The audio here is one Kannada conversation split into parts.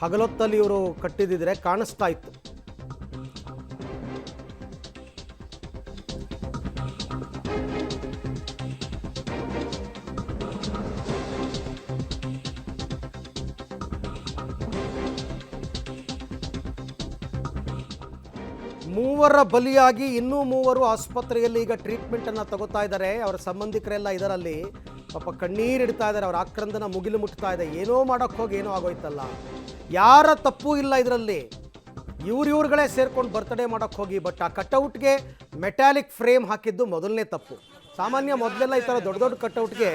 ಹಗಲೊತ್ತಲ್ಲಿ ಇವರು ಕಟ್ಟಿದಿದ್ರೆ ಕಾಣಿಸ್ತಾ ಇತ್ತು. ಮೂವರ ಬಲಿಯಾಗಿ ಇನ್ನೂ ಮೂವರು ಆಸ್ಪತ್ರೆಯಲ್ಲಿ ಈಗ ಟ್ರೀಟ್ಮೆಂಟನ್ನು ತಗೋತಾ ಇದ್ದಾರೆ. ಅವರ ಸಂಬಂಧಿಕರೆಲ್ಲ ಇದರಲ್ಲಿ ಪಾಪ ಕಣ್ಣೀರಿಡ್ತಾ ಇದ್ದಾರೆ. ಅವರ ಆಕ್ರಂದನ ಮುಗಿಲು ಮುಟ್ತಾ ಇದೆ. ಏನೋ ಮಾಡೋಕ್ಕೆ ಹೋಗಿ ಏನೋ ಆಗೋಯ್ತಲ್ಲ. ಯಾರ ತಪ್ಪು ಇಲ್ಲ ಇದರಲ್ಲಿ. ಇವ್ರುಗಳೇ ಸೇರ್ಕೊಂಡು ಬರ್ತ್ಡೇ ಮಾಡೋಕ್ಕೆ ಹೋಗಿ ಬಟ್ ಆ ಕಟ್ಔಟ್ಗೆ ಮೆಟಾಲಿಕ್ ಫ್ರೇಮ್ ಹಾಕಿದ್ದು ಮೊದಲನೇ ತಪ್ಪು. ಸಾಮಾನ್ಯ ಮೊದಲೆಲ್ಲ ಈ ಥರ ದೊಡ್ಡ ದೊಡ್ಡ ಕಟ್ಔಟ್ಗೆ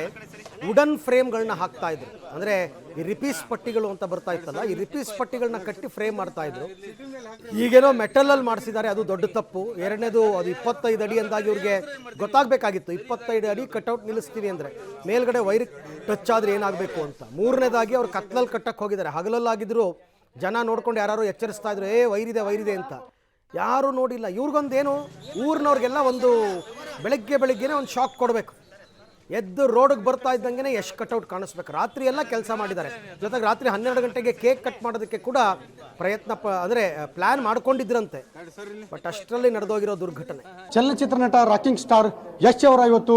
ವುಡನ್ ಫ್ರೇಮ್ಗಳನ್ನ ಹಾಕ್ತಾ ಇದ್ರು. ಅಂದರೆ ಈ ರಿಪೀಸ್ ಪಟ್ಟಿಗಳು ಅಂತ ಬರ್ತಾ ಇತ್ತಲ್ಲ, ಈ ರಿಪೀಸ್ ಪಟ್ಟಿಗಳನ್ನ ಕಟ್ಟಿ ಫ್ರೇಮ್ ಮಾಡ್ತಾ ಇದ್ರು. ಈಗೇನೋ ಮೆಟಲಲ್ಲಿ ಮಾಡಿಸಿದ್ದಾರೆ, ಅದು ದೊಡ್ಡ ತಪ್ಪು. ಎರಡನೇದು ಅದು 25 ಅಡಿ ಅಂದಾಗಿ ಇವ್ರಿಗೆ ಗೊತ್ತಾಗಬೇಕಾಗಿತ್ತು. 25 ಅಡಿ ಕಟ್ಔಟ್ ನಿಲ್ಲಿಸ್ತೀವಿ ಅಂದರೆ ಮೇಲ್ಗಡೆ ವೈರ್ ಟಚ್ ಆದರೆ ಏನಾಗಬೇಕು ಅಂತ. ಮೂರನೇದಾಗಿ ಅವ್ರು ಕತ್ಲಲ್ಲಿ ಕಟ್ಟಕ್ಕೆ ಹೋಗಿದ್ದಾರೆ. ಹಗಲಲ್ಲಾಗಿದ್ರು ಜನ ನೋಡ್ಕೊಂಡು ಯಾರು ಎಚ್ಚರಿಸ್ತಾ ಇದ್ರು, ವೈರಿದೆ ಅಂತ. ಯಾರೂ ನೋಡಿಲ್ಲ. ಇವ್ರಿಗೊಂದೇನು, ಊರಿನವ್ರಿಗೆಲ್ಲ ಒಂದು ಬೆಳಗ್ಗೆನೇ ಒಂದು ಶಾಕ್ ಕೊಡಬೇಕು. ಎದ್ದು ರೋಡಿಗೆ ಬರ್ತಾ ಇದ್ದಂಗೆ ಎಷ್ಟು ಕಟ್ಔಟ್ ಕಾಣಿಸ್ಬೇಕು. ರಾತ್ರಿ ಎಲ್ಲ ಕೆಲಸ ಮಾಡಿದ್ದಾರೆ. ಜೊತೆಗೆ ರಾತ್ರಿ 12 ಗಂಟೆಗೆ ಕೇಕ್ ಕಟ್ ಮಾಡೋದಕ್ಕೆ ಕೂಡ ಪ್ರಯತ್ನ ಅಂದರೆ ಪ್ಲಾನ್ ಮಾಡ್ಕೊಂಡಿದ್ರಂತೆ. ಬಟ್ ಅಷ್ಟರಲ್ಲಿ ನಡೆದೋಗಿರೋ ದುರ್ಘಟನೆ. ಚಲನಚಿತ್ರ ನಟ ರಾಕಿಂಗ್ ಸ್ಟಾರ್ ಯಶ್ ಅವರ ಇವತ್ತು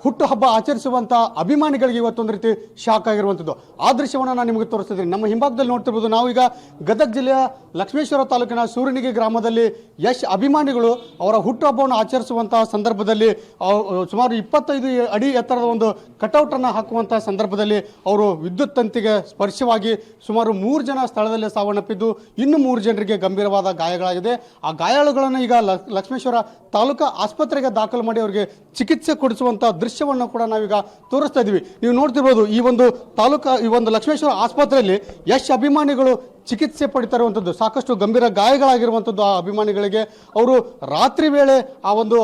ಹುಟ್ಟುಹಬ್ಬ ಆಚರಿಸುವಂತ ಅಭಿಮಾನಿಗಳಿಗೆ ಇವತ್ತೊಂದು ರೀತಿ ಶಾಕ್ ಆಗಿರುವಂಥದ್ದು. ಆ ದೃಶ್ಯವನ್ನು ನಾನು ನಿಮಗೆ ತೋರಿಸ್ತಿದ್ದೀನಿ. ನಮ್ಮ ಹಿಂಭಾಗದಲ್ಲಿ ನೋಡ್ತಿರ್ಬೋದು. ನಾವೀಗ ಗದಗ ಜಿಲ್ಲೆಯ ಲಕ್ಷ್ಮೇಶ್ವರ ತಾಲೂಕಿನ ಸೂರಣಿಗೆ ಗ್ರಾಮದಲ್ಲಿ ಯಶ್ ಅಭಿಮಾನಿಗಳು ಅವರ ಹುಟ್ಟುಹಬ್ಬವನ್ನು ಆಚರಿಸುವಂತಹ ಸಂದರ್ಭದಲ್ಲಿ ಸುಮಾರು 25 ಅಡಿ ಎತ್ತರದ ಒಂದು ಕಟೌಟ್ ಅನ್ನು ಹಾಕುವಂತಹ ಸಂದರ್ಭದಲ್ಲಿ ಅವರು ವಿದ್ಯುತ್ ತಂತಿಗೆ ಸ್ಪರ್ಶವಾಗಿ ಸುಮಾರು 3 ಜನ ಸ್ಥಳದಲ್ಲೇ ಸಾವನ್ನಪ್ಪಿದ್ದು, ಇನ್ನು 3 ಜನರಿಗೆ ಗಂಭೀರವಾದ ಗಾಯಗಳಾಗಿದೆ. ಆ ಗಾಯಾಳುಗಳನ್ನು ಈಗ ಲಕ್ಷ್ಮೇಶ್ವರ ತಾಲೂಕಾ ಆಸ್ಪತ್ರೆಗೆ ದಾಖಲು ಮಾಡಿ ಅವರಿಗೆ ಚಿಕಿತ್ಸೆ ಕೊಡಿಸುವಂತ ದೃಶ್ಯವನ್ನು ಕೂಡ ನಾವೀಗ ತೋರಿಸ್ತಾ ಇದ್ದೀವಿ. ನೀವು ನೋಡ್ತಿರ್ಬೋದು, ಈ ಒಂದು ಲಕ್ಷ್ಮೇಶ್ವರ ಆಸ್ಪತ್ರೆಯಲ್ಲಿ ಯಶ್ ಅಭಿಮಾನಿಗಳು ಚಿಕಿತ್ಸೆ ಪಡಿತಾ ಇರುವಂಥದ್ದು. ಸಾಕಷ್ಟು ಗಂಭೀರ ಗಾಯಗಳಾಗಿರುವಂಥದ್ದು ಆ ಅಭಿಮಾನಿಗಳಿಗೆ. ಅವರು ರಾತ್ರಿ ವೇಳೆ ಆ ಒಂದು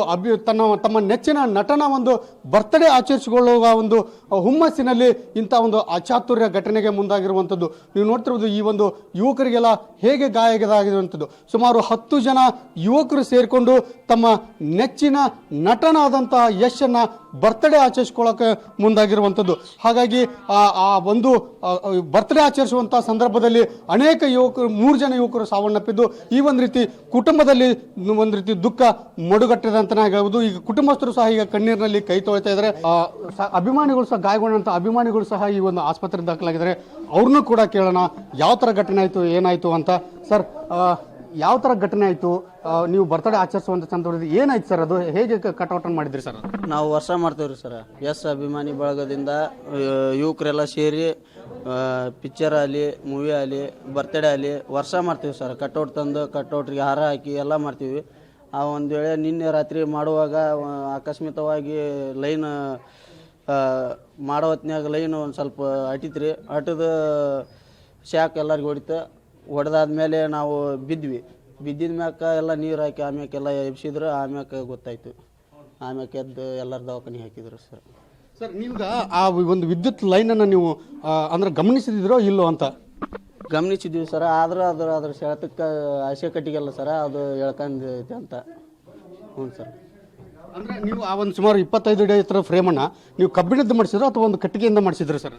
ತಮ್ಮ ನೆಚ್ಚಿನ ನಟನ ಒಂದು ಬರ್ತ್ಡೇ ಆಚರಿಸಿಕೊಳ್ಳುವ ಒಂದು ಹುಮ್ಮಸ್ಸಿನಲ್ಲಿ ಇಂಥ ಒಂದು ಅಚಾತುರ್ಯ ಘಟನೆಗೆ ಮುಂದಾಗಿರುವಂಥದ್ದು. ನೀವು ನೋಡ್ತಿರ್ಬೋದು, ಈ ಒಂದು ಯುವಕರಿಗೆಲ್ಲ ಹೇಗೆ ಗಾಯಗಳಾಗಿರುವಂಥದ್ದು. ಸುಮಾರು 10 ಜನ ಯುವಕರು ಸೇರಿಕೊಂಡು ತಮ್ಮ ನೆಚ್ಚಿನ ನಟನಾದಂತಹ ಯಶನ್ನ ಬರ್ತ್ಡೇ ಆಚರಿಸ್ಕೊಳ್ಳೋಕೆ ಮುಂದಾಗಿರುವಂಥದ್ದು. ಹಾಗಾಗಿ ಆ ಒಂದು ಬರ್ತ್ಡೇ ಆಚರಿಸುವಂತಹ ಸಂದರ್ಭದಲ್ಲಿ ಅನೇಕ ಯುವಕರು 3 ಜನ ಯುವಕರು ಸಾವನ್ನಪ್ಪಿದ್ದು, ಈ ಒಂದು ರೀತಿ ಕುಟುಂಬದಲ್ಲಿ ಒಂದು ರೀತಿ ದುಃಖ ಮಡುಗಟ್ಟಿದೆ ಅಂತಾನೆ ಹೇಳ್ಬೋದು. ಈಗ ಕುಟುಂಬಸ್ಥರು ಸಹ ಈಗ ಕಣ್ಣೀರಿನಲ್ಲಿ ಕೈ ತೊಳಿತಾ ಇದ್ದಾರೆ. ಅಭಿಮಾನಿಗಳು ಸಹ ಗಾಯಗೊಂಡಂತ ಅಭಿಮಾನಿಗಳು ಸಹ ಈ ಒಂದು ಆಸ್ಪತ್ರೆಗೆ ದಾಖಲಾಗಿದ್ದಾರೆ. ಅವ್ರನ್ನೂ ಕೂಡ ಕೇಳೋಣ ಯಾವ ಥರ ಘಟನೆ ಆಯಿತು, ಏನಾಯಿತು ಅಂತ. ಸರ್, ಯಾವ ಥರ ಘಟನೆ ಆಯಿತು? ನೀವು ಬರ್ತ್ಡೇ ಆಚರಿಸುವಂಥ ಸಂದರ್ಭದಲ್ಲಿ ಏನಾಯ್ತು ಸರ್? ಅದು ಹೇಗೆ ಕಟ್ಔಟ್ ಮಾಡಿದ್ರಿ ಸರ್? ನಾವು ವರ್ಷ ಮಾಡ್ತೇವ್ರಿ ಸರ್. ಎಸ್ ಅಭಿಮಾನಿ ಬಳಗದಿಂದ ಯುವಕರೆಲ್ಲ ಸೇರಿ ಪಿಕ್ಚರ್ ಆಗಲಿ, ಮೂವಿ ಆಗಲಿ, ಬರ್ತ್ಡೇ ಆಗಲಿ ವರ್ಷ ಮಾಡ್ತೀವಿ ಸರ್. ಕಟ್ಔಟ್ ತಂದು ಕಟ್ಔಟ್ರಿಗೆ ಹಾರ ಹಾಕಿ ಎಲ್ಲ ಮಾಡ್ತೀವಿ. ಆ ಒಂದು ವೇಳೆ ನಿನ್ನೆ ರಾತ್ರಿ ಮಾಡುವಾಗ ಆಕಸ್ಮಿಕವಾಗಿ ಲೈನ್ ಮಾಡೋ ಹೊತ್ನ್ಯಾಗ ಲೈನ್ ಒಂದು ಸ್ವಲ್ಪ ಅಟಿತ್ರಿ. ಅಟದ ಶಾಕ್ ಎಲ್ಲರಿಗೂ ಹೊಡೆದಾದ್ಮೇಲೆ ನಾವು ಬಿದ್ದಿದ ಮ್ಯಾಕ ಎಲ್ಲ ನೀರು ಹಾಕಿ ಆಮ್ಯಾಕೆಲ್ಲ ಎಬ್ಸಿದ್ರು. ಆಮ್ಯಾಕ ಗೊತ್ತಾಯ್ತು. ಆಮ್ಯಾಕೆ ಎದ್ದು ಎಲ್ಲರ ದವಾಖಾನೆ ಹಾಕಿದ್ರು ಸರ್. ಸರ್, ನೀವು ಆ ಒಂದು ವಿದ್ಯುತ್ ಲೈನನ್ನು ನೀವು ಅಂದ್ರೆ ಗಮನಿಸಿದ್ರೋ ಇಲ್ಲೋ ಅಂತ? ಗಮನಿಸಿದ್ವಿ ಸರ್. ಆದ್ರೆ ಅದ್ರ ಸೆಳೆತಕ್ಕೆ ಆಸೆ ಕಟ್ಟಿಗೆಲ್ಲ ಸರ ಅದು ಎಳ್ಕೊಂಡೈತೆ ಅಂತ. ಹ್ಞೂ ಸರ್. ಅಂದರೆ ನೀವು ಆ ಒಂದು ಸುಮಾರು 25 ಅಡಿ ಎತ್ತರ ಫ್ರೇಮನ್ನು ನೀವು ಕಬ್ಬಿಣದ್ದು ಮಾಡಿಸಿದ್ರು ಅಥವಾ ಒಂದು ಕಟ್ಟಿಗೆಯಿಂದ ಮಾಡಿಸಿದ್ರು ಸರ್?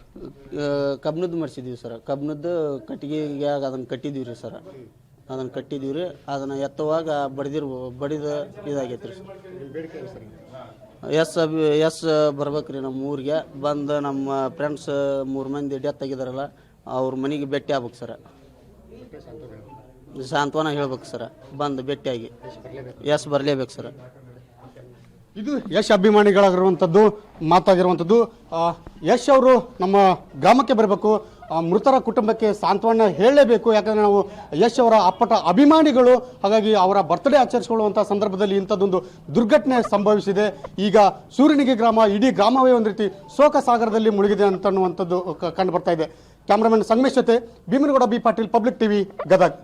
ಕಬ್ಬಿಣದ್ದು ಮಾಡಿಸಿದ್ವಿ ಸರ್. ಕಬ್ಬಿಣದ್ದು ಕಟ್ಟಿಗೆಗೆ ಅದನ್ನು ಕಟ್ಟಿದ್ದೀವಿ ರೀ ಸರ್. ಅದನ್ನು ಕಟ್ಟಿದ್ದೀವಿ ರೀ. ಅದನ್ನು ಎತ್ತುವಾಗ ಬಡಿದು ಇದಾಗೈತೆ ರೀ ಸರ್. ಎಸ್ ಬರ್ಬೇಕ್ರಿ ನಮ್ಮ ಊರಿಗೆ ಬಂದು ನಮ್ಮ ಫ್ರೆಂಡ್ಸ್ 3 ಮಂದಿ ಡೆತ್ ಆಗಿದಾರಲ್ಲ, ಅವ್ರ ಮನೆಗೆ ಭೇಟಿ ಆಗ್ಬೇಕು ಸರ್. ಸಾಂತ್ವನ ಹೇಳ್ಬೇಕು ಸರ್. ಬಂದು ಭೇಟಿಯಾಗಿ ಎಸ್ ಬರಲೇಬೇಕು ಸರ್. ಇದು ಯಶ್ ಅಭಿಮಾನಿಗಳಾಗಿರುವಂಥದ್ದು ಮಾತಾಗಿರುವಂಥದ್ದು. ಯಶ್ ಅವರು ನಮ್ಮ ಗ್ರಾಮಕ್ಕೆ ಬರಬೇಕು, ಮೃತರ ಕುಟುಂಬಕ್ಕೆ ಸಾಂತ್ವನ ಹೇಳಲೇಬೇಕು. ಯಾಕಂದರೆ ನಾವು ಯಶ್ ಅವರ ಅಪ್ಪಟ ಅಭಿಮಾನಿಗಳು. ಹಾಗಾಗಿ ಅವರ ಬರ್ತ್ಡೇ ಆಚರಿಸಿಕೊಳ್ಳುವಂಥ ಸಂದರ್ಭದಲ್ಲಿ ಇಂಥದ್ದೊಂದು ದುರ್ಘಟನೆ ಸಂಭವಿಸಿದೆ. ಈಗ ಸೂರಣಿಗೆ ಗ್ರಾಮ, ಇಡೀ ಗ್ರಾಮವೇ ಒಂದು ರೀತಿ ಶೋಕ ಸಾಗರದಲ್ಲಿ ಮುಳುಗಿದೆ ಅಂತನ್ನುವಂಥದ್ದು ಕಂಡು ಬರ್ತಾ ಇದೆ. ಕ್ಯಾಮ್ರಾಮನ್ ಸಂಗಮೇಶ್ ಜೊತೆ Bhimanagouda B Patil, public TV, Gadag.